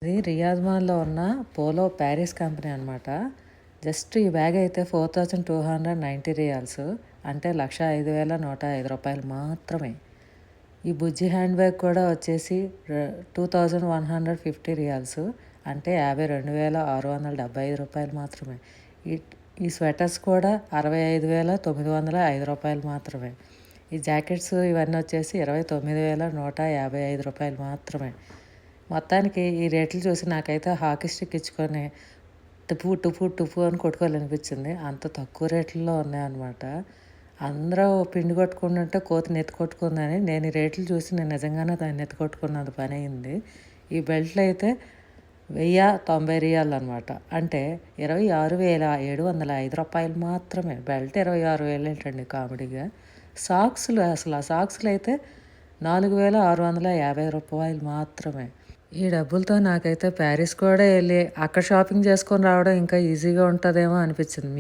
ఇది రియాద్ మాల్‌లో ఉన్న పోలో ప్యారిస్ కంపెనీ అనమాట. జస్ట్ ఈ బ్యాగ్ అయితే 4290 రియాల్స్ అంటే రూ. 1,05,105 మాత్రమే. ఈ బుజ్జి హ్యాండ్ బ్యాగ్ కూడా వచ్చేసి 2150 రియాల్స్ అంటే రూ. 52,675 మాత్రమే. ఈ ఈ స్వెటర్స్ కూడా రూ. 65,905 మాత్రమే. ఈ జాకెట్స్ ఇవన్నీ వచ్చేసి రూ. 29,155 మాత్రమే. మొత్తానికి ఈ రేట్లు చూసి నాకైతే హాకీ స్టిక్ ఇచ్చుకొని టుపు టుపు టుపు అని కొట్టుకోవాలనిపించింది. అంత తక్కువ రేట్లలో ఉన్నాయన్నమాట. అందరూ పిండి కొట్టుకుంటుంటే కోతి నెత్తి కొట్టుకుందని నేను ఈ రేట్లు చూసి నేను నిజంగానే దాన్ని నెత్తి కొట్టుకున్నంత పని అయింది. ఈ బెల్ట్లు అయితే 1090 రియాల్ అనమాట. అంటే రూ. 26,705 మాత్రమే. బెల్ట్ 26,000 ఏంటండి కామెడీగా. సాక్స్లు అసలు ఆ సాక్స్లు అయితే రూ. 4,650 మాత్రమే. ఈ డబ్బులతో నాకైతే ప్యారిస్ కూడా వెళ్ళి అక్కడ షాపింగ్ చేసుకొని రావడం ఇంకా ఈజీగా ఉంటుందేమో అనిపించింది.